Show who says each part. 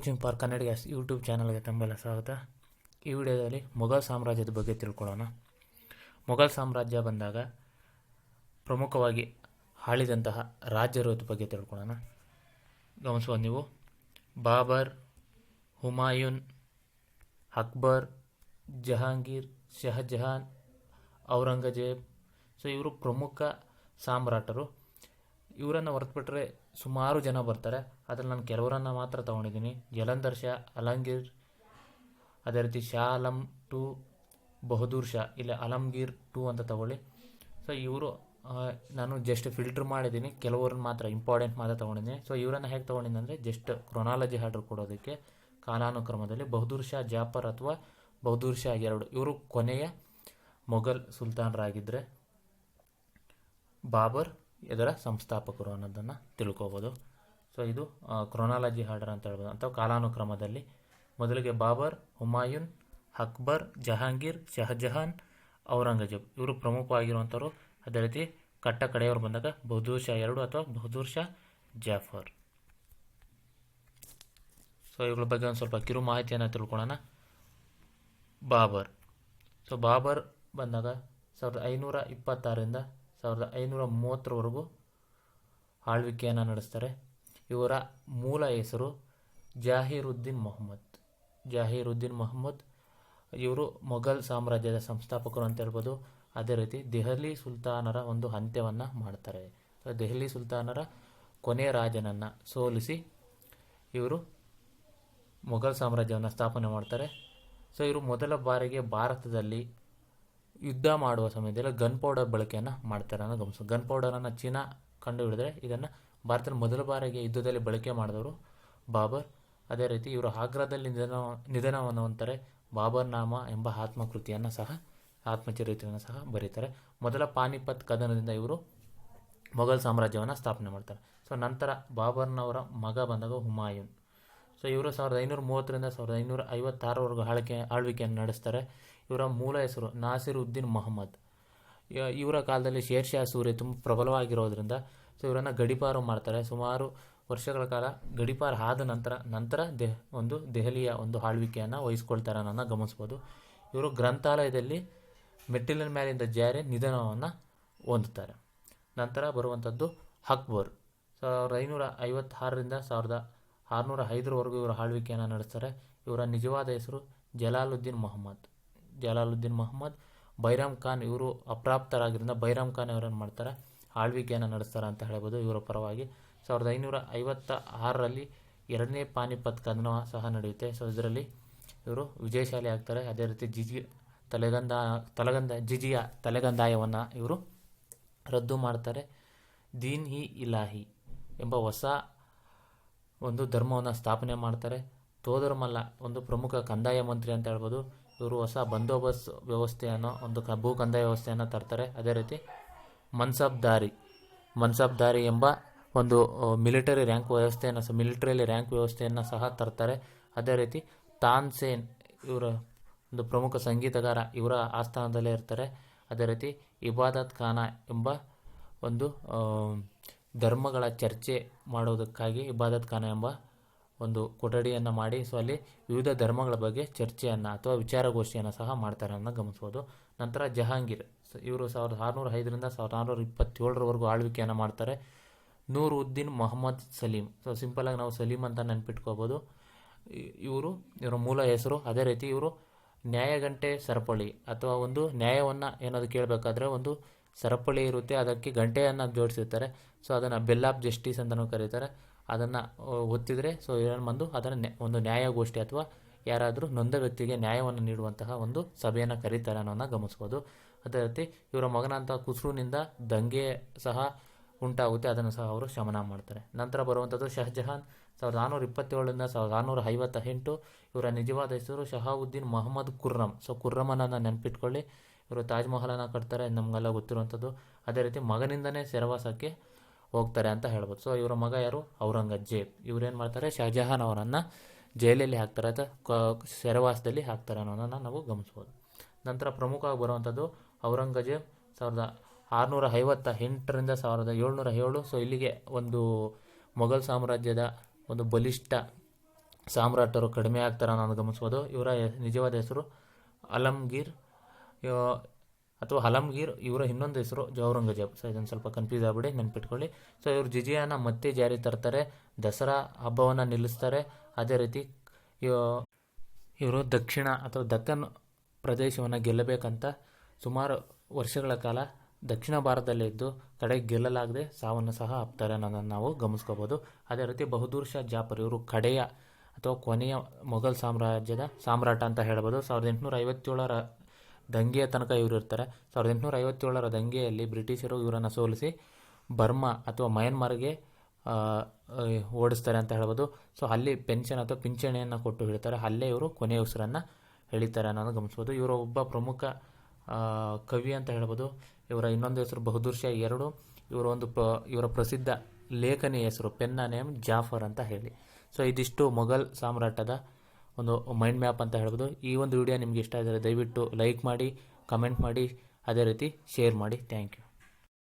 Speaker 1: Coaching for Kannadiga YouTube ಚಾನಲ್ಗೆ ತಮ್ಮೆಲ್ಲ ಸ್ವಾಗತ. ಈ ವಿಡಿಯೋದಲ್ಲಿ ಮೊಘಲ್ ಸಾಮ್ರಾಜ್ಯದ ಬಗ್ಗೆ ತಿಳ್ಕೊಳ್ಳೋಣ. ಮೊಘಲ್ ಸಾಮ್ರಾಜ್ಯ ಬಂದಾಗ ಪ್ರಮುಖವಾಗಿ ಆಳಿದಂತಹ ರಾಜರ ಬಗ್ಗೆ ತಿಳ್ಕೊಳ್ಳೋಣ. ಗಮನಿಸುವ ನೀವು ಬಾಬರ್, ಹುಮಾಯೂನ್, ಅಕ್ಬರ್, ಜಹಾಂಗೀರ್, ಶಹಜಹಾನ್, ಔರಂಗಜೇಬ್. ಸೊ ಇವರು ಪ್ರಮುಖ ಸಾಮ್ರಾಟರು. ಇವರನ್ನು ಹೊರತುಬಿಟ್ರೆ ಸುಮಾರು ಜನ ಬರ್ತಾರೆ. ಅದರಲ್ಲಿ ನಾನು ಕೆಲವರನ್ನು ಮಾತ್ರ ತೊಗೊಂಡಿದ್ದೀನಿ. ಜಲಂಧರ್ ಶಾ, ಅಲಂಗೀರ್, ಅದೇ ರೀತಿ ಶಾ ಆಲಮ್ ಟು, ಬಹದ್ದೂರ್ ಶಾ, ಇಲ್ಲ ಅಲಂಗೀರ್ ಟು ಅಂತ ತಗೊಳ್ಳಿ. ಸೊ ಇವರು ನಾನು ಜಸ್ಟ್ ಫಿಲ್ಟರ್ ಮಾಡಿದ್ದೀನಿ, ಕೆಲವ್ರನ್ನ ಮಾತ್ರ ಇಂಪಾರ್ಟೆಂಟ್ ಮಾತ್ರ ತೊಗೊಂಡಿದ್ದೀನಿ. ಸೊ ಇವರನ್ನು ಹೇಗೆ ತೊಗೊಂಡಿದ್ದೀನಿ ಅಂದರೆ ಜಸ್ಟ್ ಕ್ರೊನಾಲಜಿ ಆರ್ಡರ್ ಕೊಡೋದಕ್ಕೆ ಕಾಲಾನುಕ್ರಮದಲ್ಲಿ ಬಹದ್ದೂರ್ ಶಾ ಜಾಫರ್ ಅಥವಾ ಬಹದ್ದೂರ್ ಶಾ ಎರಡು ಇವರು ಕೊನೆಯ ಮೊಘಲ್ ಸುಲ್ತಾನರಾಗಿದ್ದರೆ ಬಾಬರ್ ಇದರ ಸಂಸ್ಥಾಪಕರು ಅನ್ನೋದನ್ನು ತಿಳ್ಕೊಬೋದು. ಸೊ ಇದು ಕ್ರೊನಾಲಜಿ ಆರ್ಡರ್ ಅಂತ ಹೇಳ್ಬೋದು, ಅಥವಾ ಕಾಲಾನುಕ್ರಮದಲ್ಲಿ ಮೊದಲಿಗೆ ಬಾಬರ್, ಹುಮಾಯೂನ್, ಅಕ್ಬರ್, ಜಹಾಂಗೀರ್, ಶಹಜಹಾನ್, ಔರಂಗಜೇಬ್ ಇವರು ಪ್ರಮುಖವಾಗಿರುವಂಥವ್ರು. ಅದೇ ರೀತಿ ಕಟ್ಟ ಕಡೆಯವರು ಬಂದಾಗ ಬಹದ್ದೂರ್ ಶಾ ಎರಡು ಅಥವಾ ಬಹದ್ದೂರ್ ಶಾ ಜಾಫರ್. ಸೊ ಇವುಗಳ ಬಗ್ಗೆ ಒಂದು ಸ್ವಲ್ಪ ಕಿರು ಮಾಹಿತಿಯನ್ನು ತಿಳ್ಕೊಳ್ಳೋಣ. ಬಾಬರ್. ಸೊ ಬಾಬರ್ ಬಂದಾಗ 1526ರಿಂದ 1530ರವರೆಗೂ ಆಳ್ವಿಕೆಯನ್ನು ನಡೆಸ್ತಾರೆ. ಇವರ ಮೂಲ ಹೆಸರು ಜಹೀರುದ್ದೀನ್ ಮೊಹಮ್ಮದ್. ಇವರು ಮೊಘಲ್ ಸಾಮ್ರಾಜ್ಯದ ಸಂಸ್ಥಾಪಕರು ಅಂತ ಹೇಳ್ಬೋದು. ಅದೇ ರೀತಿ ದೆಹಲಿ ಸುಲ್ತಾನರ ಒಂದು ಅಂತ್ಯವನ್ನು ಮಾಡ್ತಾರೆ. ದೆಹಲಿ ಸುಲ್ತಾನರ ಕೊನೆಯ ರಾಜನನ್ನು ಸೋಲಿಸಿ ಇವರು ಮೊಘಲ್ ಸಾಮ್ರಾಜ್ಯವನ್ನು ಸ್ಥಾಪನೆ ಮಾಡ್ತಾರೆ. ಸೊ ಇವರು ಮೊದಲ ಬಾರಿಗೆ ಭಾರತದಲ್ಲಿ ಯುದ್ಧ ಮಾಡುವ ಸಮಯದಲ್ಲಿ ಗನ್ ಪೌಡರ್ ಬಳಕೆಯನ್ನು ಮಾಡ್ತಾರೆ ಅನ್ನೋ ಗಮನಿಸು. ಗನ್ ಪೌಡರನ್ನು ಚೀನಾ ಕಂಡುಹಿಡಿದ್ರೆ ಇದನ್ನು ಭಾರತದ ಮೊದಲ ಬಾರಿಗೆ ಯುದ್ಧದಲ್ಲಿ ಬಳಕೆ ಮಾಡಿದವರು ಬಾಬರ್. ಅದೇ ರೀತಿ ಇವರು ಆಗ್ರಾದಲ್ಲಿ ನಿಧನವನ್ನು ಹೊಂತಾರೆ. ಬಾಬರ್ ನಾಮ ಎಂಬ ಆತ್ಮಚರಿತ್ರೆಯನ್ನು ಸಹ ಬರೀತಾರೆ. ಮೊದಲ ಪಾನಿಪತ್ ಕದನದಿಂದ ಇವರು ಮೊಘಲ್ ಸಾಮ್ರಾಜ್ಯವನ್ನು ಸ್ಥಾಪನೆ ಮಾಡ್ತಾರೆ. ಸೊ ನಂತರ ಬಾಬರ್ನವರ ಮಗ ಬಂದಾಗ ಹುಮಾಯೂನ್. ಸೊ ಇವರು 1530ರಿಂದ 1556ರವರೆಗೂ ಆಳ್ವಿಕೆಯನ್ನು ನಡೆಸ್ತಾರೆ. ಇವರ ಮೂಲ ಹೆಸರು ನಾಸಿರುದ್ದೀನ್ ಮೊಹಮ್ಮದ್. ಇವರ ಕಾಲದಲ್ಲಿ ಶೇರ್ ಶಾ ಸೂರಿ ತುಂಬ ಪ್ರಬಲವಾಗಿರೋದ್ರಿಂದ ಸೊ ಇವರನ್ನು ಗಡಿಪಾರು ಮಾಡ್ತಾರೆ. ಸುಮಾರು ವರ್ಷಗಳ ಕಾಲ ಗಡಿಪಾರು ಆದ ನಂತರ ದೆಹಲಿಯ ಒಂದು ಆಳ್ವಿಕೆಯನ್ನು ವಹಿಸ್ಕೊಳ್ತಾರೆ ಅನ್ನೋದನ್ನು ಗಮನಿಸ್ಬೋದು. ಇವರು ಗ್ರಂಥಾಲಯದಲ್ಲಿ ಮೆಟ್ಟಿಲಿನ ಮೇಲಿಂದ ಜಾರಿ ನಿಧನವನ್ನು ಹೊಂದುತ್ತಾರೆ. ನಂತರ ಬರುವಂಥದ್ದು ಅಕ್ಬರ್. 1556ರಿಂದ 1605ರವರೆಗೂ ಇವರ ಆಳ್ವಿಕೆಯನ್ನು ನಡೆಸ್ತಾರೆ. ಇವರ ನಿಜವಾದ ಹೆಸರು ಜಲಾಲುದ್ದೀನ್ ಮೊಹಮ್ಮದ್. ಬೈರಾಮ್ ಖಾನ್ ಇವರು ಅಪ್ರಾಪ್ತರಾಗಿದ್ದರಿಂದ ಬೈರಾಮ್ ಖಾನ್ ಇವರನ್ನು ಮಾಡ್ತಾರೆ, ಆಳ್ವಿಕೆಯನ್ನು ನಡೆಸ್ತಾರೆ ಅಂತ ಹೇಳ್ಬೋದು ಇವರ ಪರವಾಗಿ. 1556ರಲ್ಲಿ ಎರಡನೇ ಪಾನಿಪತ್ ಕದನ ಸಹ ನಡೆಯುತ್ತೆ. ಸೊ ಇದರಲ್ಲಿ ಇವರು ವಿಜಯಶಾಲಿ ಆಗ್ತಾರೆ. ಅದೇ ರೀತಿ ಜಿಜಿಯಾ ತಲೆಗಂದಾಯವನ್ನು ಇವರು ರದ್ದು ಮಾಡ್ತಾರೆ. ದೀನ್ ಇ ಇಲಾಹಿ ಎಂಬ ಹೊಸ ಒಂದು ಧರ್ಮವನ್ನು ಸ್ಥಾಪನೆ ಮಾಡ್ತಾರೆ. ತೋದರ್ಮಲ್ಲ ಒಂದು ಪ್ರಮುಖ ಕಂದಾಯ ಮಂತ್ರಿ ಅಂತ ಹೇಳ್ಬೋದು. ಇವರು ಹೊಸ ಬಂದೋಬಸ್ತ್ ವ್ಯವಸ್ಥೆಯನ್ನು ಒಂದು ಭೂ ಕಂದಾಯ ವ್ಯವಸ್ಥೆಯನ್ನು ತರ್ತಾರೆ. ಅದೇ ರೀತಿ ಮನ್ಸಬ್ದಾರಿ ಎಂಬ ಒಂದು ಮಿಲಿಟರಿಯಲ್ಲಿ ರ್ಯಾಂಕ್ ವ್ಯವಸ್ಥೆಯನ್ನು ಸಹ ತರ್ತಾರೆ. ಅದೇ ರೀತಿ ತಾನ್ಸೇನ್ ಇವರ ಒಂದು ಪ್ರಮುಖ ಸಂಗೀತಗಾರ, ಇವರ ಆಸ್ಥಾನದಲ್ಲೇ ಇರ್ತಾರೆ. ಅದೇ ರೀತಿ ಇಬಾದತ್ ಖಾನ ಎಂಬ ಒಂದು ಧರ್ಮಗಳ ಚರ್ಚೆ ಮಾಡೋದಕ್ಕಾಗಿ ಇಬಾದತ್ ಖಾನ ಎಂಬ ಒಂದು ಕೊಠಡಿಯನ್ನು ಮಾಡಿ ಸೊ ಅಲ್ಲಿ ವಿವಿಧ ಧರ್ಮಗಳ ಬಗ್ಗೆ ಚರ್ಚೆಯನ್ನು ಅಥವಾ ವಿಚಾರಗೋಷ್ಠಿಯನ್ನು ಸಹ ಮಾಡ್ತಾರೆ ಅನ್ನೋ ಗಮನಿಸ್ಬೋದು. ನಂತರ ಜಹಾಂಗೀರ್. ಇವರು 1605ರಿಂದ 1627ರವರೆಗೂ ಆಳ್ವಿಕೆಯನ್ನು ಮಾಡ್ತಾರೆ. ನೂರುದ್ದೀನ್ ಮೊಹಮ್ಮದ್ ಸಲೀಂ. ಸೊ ಸಿಂಪಲಾಗಿ ನಾವು ಸಲೀಂ ಅಂತ ನೆನ್ಪಿಟ್ಕೋಬೋದು. ಇವರ ಮೂಲ ಹೆಸರು. ಅದೇ ರೀತಿ ಇವರು ನ್ಯಾಯಗಂಟೆ ಸರಪಳಿ ಅಥವಾ ಒಂದು ನ್ಯಾಯವನ್ನು ಏನಾದರೂ ಕೇಳಬೇಕಾದ್ರೆ ಒಂದು ಸರಪಳಿ ಇರುತ್ತೆ, ಅದಕ್ಕೆ ಗಂಟೆಯನ್ನು ಜೋಡಿಸಿರ್ತಾರೆ. ಸೊ ಅದನ್ನು ಬೆಲ್ ಆಫ್ ಜಸ್ಟಿಸ್ ಅಂತಲೂ ಕರೀತಾರೆ. ಅದನ್ನು ಒತ್ತಿದರೆ ಸೊ ಇದನ್ನು ಬಂದು ಅದನ್ನು ಒಂದು ನ್ಯಾಯಗೋಷ್ಠಿ ಅಥವಾ ಯಾರಾದರೂ ನೊಂದ ವ್ಯಕ್ತಿಗೆ ನ್ಯಾಯವನ್ನು ನೀಡುವಂತಹ ಒಂದು ಸಭೆಯನ್ನು ಕರೀತಾರೆ ಅನ್ನೋದನ್ನು ಗಮನಿಸ್ಬೋದು. ಅದೇ ರೀತಿ ಇವರ ಮಗನಂಥ ಖುಸ್ರುನಿಂದ ದಂಗೆ ಸಹ ಉಂಟಾಗುತ್ತೆ, ಅದನ್ನು ಸಹ ಅವರು ಶಮನ ಮಾಡ್ತಾರೆ. ನಂತರ ಬರುವಂಥದ್ದು ಶಹಜಹಾನ್. 1627ರಿಂದ 1658. ಇವರ ನಿಜವಾದ ಹೆಸರು ಶಹಾವುದ್ದೀನ್ ಮೊಹಮ್ಮದ್ ಖುರ್ರಮ್. ಸೊ ಖುರ್ರಮನನ್ನು ನೆನಪಿಟ್ಕೊಳ್ಳಿ. ಇವರು ತಾಜ್ ಮಹಲನ್ನು ಕಟ್ತಾರೆ, ನಮಗೆಲ್ಲ ಗೊತ್ತಿರುವಂಥದ್ದು. ಅದೇ ರೀತಿ ಮಗನಿಂದನೇ ಸೆರೆವಾಸಕ್ಕೆ ಹೋಗ್ತಾರೆ ಅಂತ ಹೇಳ್ಬೋದು. ಸೊ ಇವರ ಮಗ ಯಾರು? ಔರಂಗಜೇಬ್. ಇವರೇನು ಮಾಡ್ತಾರೆ? ಶಹಜಹಾನ್ ಅವರನ್ನು ಜೈಲಲ್ಲಿ ಹಾಕ್ತಾರೆ ಅಥವಾ ಸೆರೆವಾಸದಲ್ಲಿ ಹಾಕ್ತಾರೆ ಅನ್ನೋದನ್ನು ನಾವು ಗಮನಿಸ್ಬೋದು. ನಂತರ ಪ್ರಮುಖವಾಗಿ ಬರುವಂಥದ್ದು ಔರಂಗಜೇಬ್ 1658ರಿಂದ 1707. ಸೊ ಇಲ್ಲಿಗೆ ಒಂದು ಮೊಘಲ್ ಸಾಮ್ರಾಜ್ಯದ ಒಂದು ಬಲಿಷ್ಠ ಸಾಮ್ರಾಟರು ಕಡಿಮೆ ಆಗ್ತಾರೆ ಅನ್ನೋದು ಗಮನಿಸ್ಬೋದು. ಇವರ ನಿಜವಾದ ಹೆಸರು ಅಲಮ್ಗೀರ್ ಅಥವಾ ಹಲಮ್ಗೀರ್. ಇವರ ಇನ್ನೊಂದು ಹೆಸರು ಔರಂಗಜೇಬ್. ಸೊ ಇದನ್ನು ಸ್ವಲ್ಪ ಕನ್ಫ್ಯೂಸ್ ಆಗ್ಬಿಡಿ, ನೆನ್ಪಿಟ್ಕೊಳ್ಳಿ. ಸೊ ಇವರು ಜಿಜಿಯಾನ ಮತ್ತೆ ಜಾರಿ ತರ್ತಾರೆ, ದಸರಾ ಹಬ್ಬವನ್ನು ನಿಲ್ಲಿಸ್ತಾರೆ. ಅದೇ ರೀತಿ ಇವರು ದಕ್ಷಿಣ ಅಥವಾ ದಕ್ಕನ್ ಪ್ರದೇಶವನ್ನು ಗೆಲ್ಲಬೇಕಂತ ಸುಮಾರು ವರ್ಷಗಳ ಕಾಲ ದಕ್ಷಿಣ ಭಾರತದಲ್ಲೇ ಇದ್ದು ಕಡೆಗೆ ಗೆಲ್ಲಲಾಗದೆ ಸಾವನ್ನು ಸಹ ಅಪ್ತಾರೆ ಅನ್ನೋದನ್ನು ನಾವು ಗಮನಿಸ್ಕೋಬೋದು. ಅದೇ ರೀತಿ ಬಹದ್ದೂರ್ ಶಾ ಜಾಫರ್, ಇವರು ಕಡೆಯ ಅಥವಾ ಕೊನೆಯ ಮೊಘಲ್ ಸಾಮ್ರಾಜ್ಯದ ಸಾಮ್ರಾಟ ಅಂತ ಹೇಳ್ಬೋದು. 1857ರ ದಂಗೆಯ ತನಕ ಇವರು ಇರ್ತಾರೆ. 1857ರ ದಂಗೆಯಲ್ಲಿ ಬ್ರಿಟಿಷರು ಇವರನ್ನು ಸೋಲಿಸಿ ಬರ್ಮಾ ಅಥವಾ ಮಯನ್ಮಾರ್ಗೆ ಓಡಿಸ್ತಾರೆ ಅಂತ ಹೇಳ್ಬೋದು. ಸೊ ಅಲ್ಲಿ ಪೆನ್ಷನ್ ಅಥವಾ ಪಿಂಚಣಿಯನ್ನು ಕೊಟ್ಟು ಹೇಳ್ತಾರೆ. ಅಲ್ಲೇ ಇವರು ಕೊನೆಯ ಉಸಿರನ್ನು ಎಳಿತಾರೆ ಅನ್ನೋದು ಗಮನಿಸ್ಬೋದು. ಇವರ ಒಬ್ಬ ಪ್ರಮುಖ ಕವಿ ಅಂತ ಹೇಳ್ಬೋದು. ಇವರ ಇನ್ನೊಂದು ಹೆಸರು ಬಹದ್ದೂರ್ ಶಾ 2. ಇವರ ಪ್ರಸಿದ್ಧ ಲೇಖನಿ ಹೆಸರು ಪೆನ್ನ ನೇಮ್ ಜಾಫರ್ ಅಂತ ಹೇಳಿ. ಸೊ ಇದಿಷ್ಟು ಮೊಘಲ್ ಸಾಮ್ರಾಟದ ಒಂದು ಮೈಂಡ್ ಮ್ಯಾಪ್ ಅಂತ ಹೇಳ್ಬೋದು. ಈ ಒಂದು ವಿಡಿಯೋ ನಿಮಗೆ ಇಷ್ಟ ಆದರೆ ದಯವಿಟ್ಟು ಲೈಕ್ ಮಾಡಿ, ಕಮೆಂಟ್ ಮಾಡಿ, ಅದೇ ರೀತಿ ಶೇರ್ ಮಾಡಿ. Thank you.